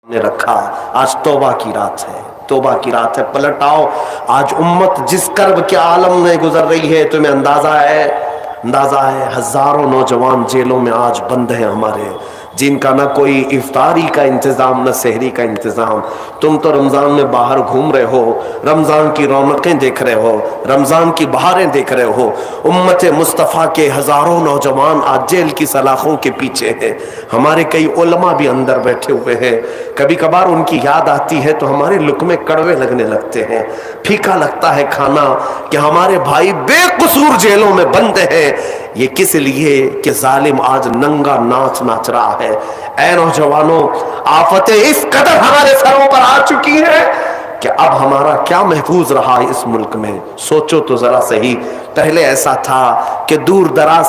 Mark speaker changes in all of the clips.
Speaker 1: نے رکھا. آج توبہ کی رات ہے, توبہ کی رات ہے. پلٹ آؤ. آج امت جس کرب کے عالم میں گزر رہی ہے, تمہیں اندازہ ہے ہزاروں نوجوان جیلوں میں آج بند ہیں ہمارے, جن کا نہ کوئی افطاری کا انتظام نہ سحری کا انتظام. تم تو رمضان میں باہر گھوم رہے ہو, رمضان کی رونقیں دیکھ رہے ہو, رمضان کی بہاریں دیکھ رہے ہو. امت مصطفیٰ کے ہزاروں نوجوان آج جیل کی سلاخوں کے پیچھے ہیں. ہمارے کئی علماء بھی اندر بیٹھے ہوئے ہیں. کبھی کبھار ان کی یاد آتی ہے تو ہمارے لقمے کڑوے لگنے لگتے ہیں, پھیکا لگتا ہے کھانا کہ ہمارے بھائی بے قصور جیلوں میں بند ہیں. یہ کس لیے کہ ظالم آج ننگا ناچ ناچ رہا ہے. اے نوجوانوں, آفتیں اس قدر ہمارے سروں پر آ چکی ہیں کہ اب ہمارا کیا محفوظ رہا اس ملک میں. سوچو تو ذرا صحیح. پہلے ایسا تھا کہ دور دراز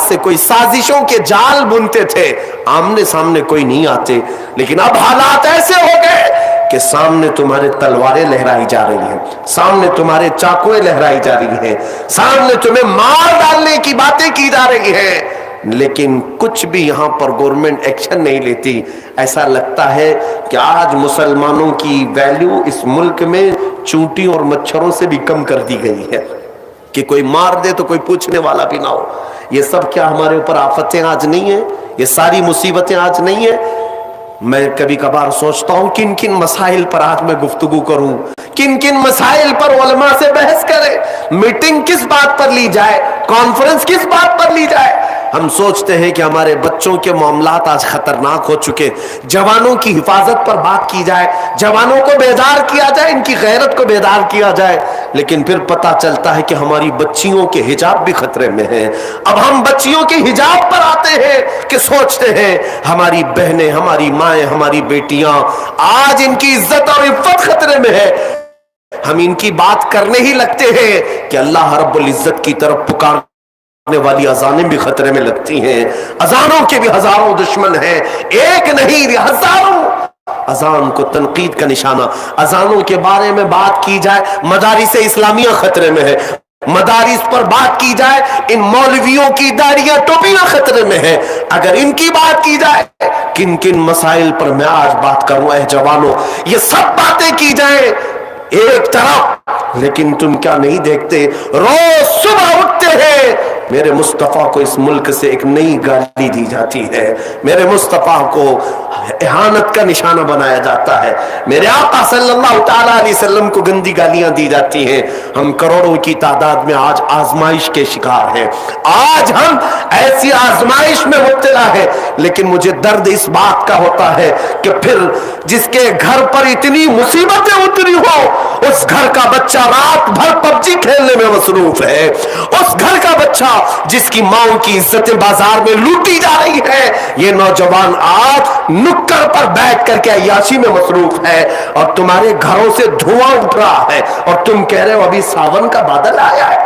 Speaker 1: سے کوئی سازشوں کے جال بنتے تھے, آمنے سامنے کوئی نہیں آتے. لیکن اب حالات ایسے ہو گئے کہ سامنے تمہارے تلواریں لہرائی جا رہی ہیں, سامنے تمہارے چاقویں لہرائی جا رہی ہیں, سامنے تمہیں مار ڈالنے کی باتیں کی جا رہی ہیں, لیکن کچھ بھی یہاں پر گورنمنٹ ایکشن نہیں لیتی. ایسا لگتا ہے کہ آج مسلمانوں کی ویلیو اس ملک میں چونٹی اور مچھروں سے بھی کم کر دی گئی ہے کہ کوئی مار دے تو کوئی پوچھنے والا بھی نہ ہو. یہ سب کیا ہمارے اوپر آفتیں آج نہیں ہیں؟ یہ ساری مصیبتیں آج نہیں ہیں؟ میں کبھی کبھار سوچتا ہوں کن کن مسائل پر آج میں گفتگو کروں, کن کن مسائل پر علماء سے بحث کریں, میٹنگ کس بات پر لی جائے, کانفرنس کس بات پر لی جائے. ہم سوچتے ہیں کہ ہمارے بچوں کے معاملات آج خطرناک ہو چکے, جوانوں کی حفاظت پر بات کی جائے, جوانوں کو بیدار کیا جائے, ان کی غیرت کو بیدار کیا جائے. لیکن پھر پتہ چلتا ہے کہ ہماری بچیوں کے حجاب بھی خطرے میں ہیں. اب ہم بچیوں کے حجاب پر آتے ہیں کہ سوچتے ہیں ہماری بہنیں, ہماری مائیں, ہماری بیٹیاں, آج ان کی عزت اور عفت خطرے میں ہے. ہم ان کی بات کرنے ہی لگتے ہیں کہ اللہ رب العزت کی طرف پکارنے والی اذانیں بھی خطرے میں لگتی ہیں. اذانوں کے بھی ہزاروں دشمن ہیں, ایک نہیں ہزاروں. اذان کو تنقید کا نشانہ, اذانوں کے بارے میں بات کی جائے مدارس اسلامیہ خطرے میں ہے, مدارس پر بات کی جائے ان مولویوں کی داڑیاں ٹوپیاں خطرے میں ہے. اگر ان کی بات کی جائے کن کن مسائل پر میں آج بات کروں. اے جوانوں, یہ سب باتیں کی جائیں ایک طرف, لیکن تم کیا نہیں دیکھتے روز صبح اٹھتے ہیں میرے مصطفیٰ کو اس ملک سے ایک نئی گالی دی جاتی ہے, میرے مصطفیٰ کو اہانت کا نشانہ بنایا جاتا ہے, میرے آقا صلی اللہ تعالیٰ علیہ وسلم کو گندی گالیاں دی جاتی ہیں. ہم کروڑوں کی تعداد میں آج آزمائش کے شکار ہیں, آج ہم ایسی آزمائش میں مبتلا ہے. لیکن مجھے درد اس بات کا ہوتا ہے کہ پھر جس کے گھر پر اتنی مصیبتیں اتری ہو, اس گھر کا بچہ رات بھر پب جی کھیلنے میں مصروف ہے, اس گھر کا بچہ جس کی ماں کی عزتیں بازار میں لوٹی جا رہی ہے, یہ نوجوان آج نکڑ پر بیٹھ کر کے عیاشی میں مصروف ہے, اور تمہارے گھروں سے دھواں اٹھ رہا ہے, اور تم کہہ رہے ہو ابھی ساون کا بادل آیا ہے.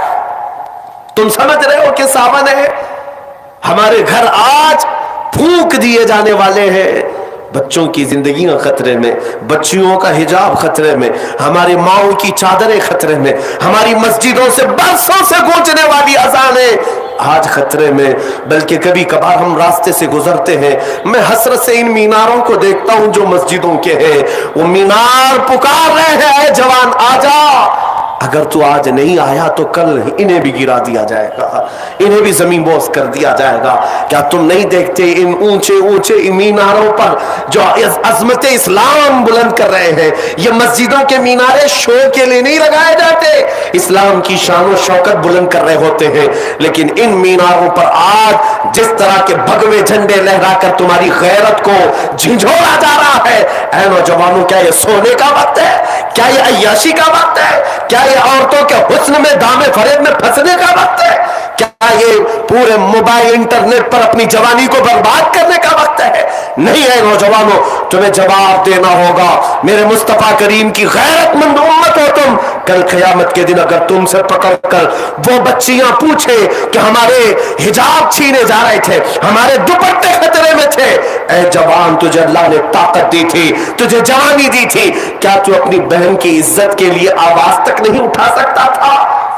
Speaker 1: تم سمجھ رہے ہو کہ ساون ہے؟ ہمارے گھر آج پھونک دیے جانے والے ہیں. بچوں کی زندگیاں خطرے میں, بچیوں کا حجاب خطرے میں, ہماری ماؤں کی چادریں خطرے میں, ہماری مسجدوں سے برسوں سے گونجنے والی اذانیں آج خطرے میں. بلکہ کبھی کبھار ہم راستے سے گزرتے ہیں, میں حسرت سے ان میناروں کو دیکھتا ہوں جو مسجدوں کے ہیں. وہ مینار پکار رہے ہیں اے جوان آ جا, اگر تو آج نہیں آیا تو کل انہیں بھی گرا دیا جائے گا, انہیں بھی زمین بوس کر دیا جائے گا. کیا تم نہیں دیکھتے ان اونچے اونچے میناروں پر جو عظمت اسلام بلند کر رہے ہیں, یہ مسجدوں کے مینارے شو کے لیے نہیں لگائے جاتے, اسلام کی شان و شوکت بلند کر رہے ہوتے ہیں. لیکن ان میناروں پر آج جس طرح کے بھگوے جھنڈے لہرا کر تمہاری غیرت کو جھنجھوڑا جا رہا ہے. اے نوجوانوں, کیا یہ سونے کا وقت ہے؟ کیا یہ عیاشی کا وقت ہے؟ کیا یہ عورتوں کے حسن میں دام فریب میں پھنسنے کا وقت ہے؟ کیا یہ پورے موبائل انٹرنیٹ پر اپنی جوانی کو برباد کرنے کا وقت ہے؟ نہیں ہے نوجوانوں, تمہیں جواب دینا ہوگا. میرے مصطفیٰ کریم کی غیرت مند امت ہو تم. کل قیامت کے دن اگر تم سے پکڑ کر وہ بچیاں پوچھے کہ ہمارے حجاب چھینے جا رہے تھے, ہمارے دوپٹے خطرے میں تھے, اے جوان تجھے اللہ نے طاقت دی تھی, تجھے جوانی دی تھی, کیا تو اپنی بہن کی عزت کے لیے آواز تک نہیں اٹھا سکتا تھا؟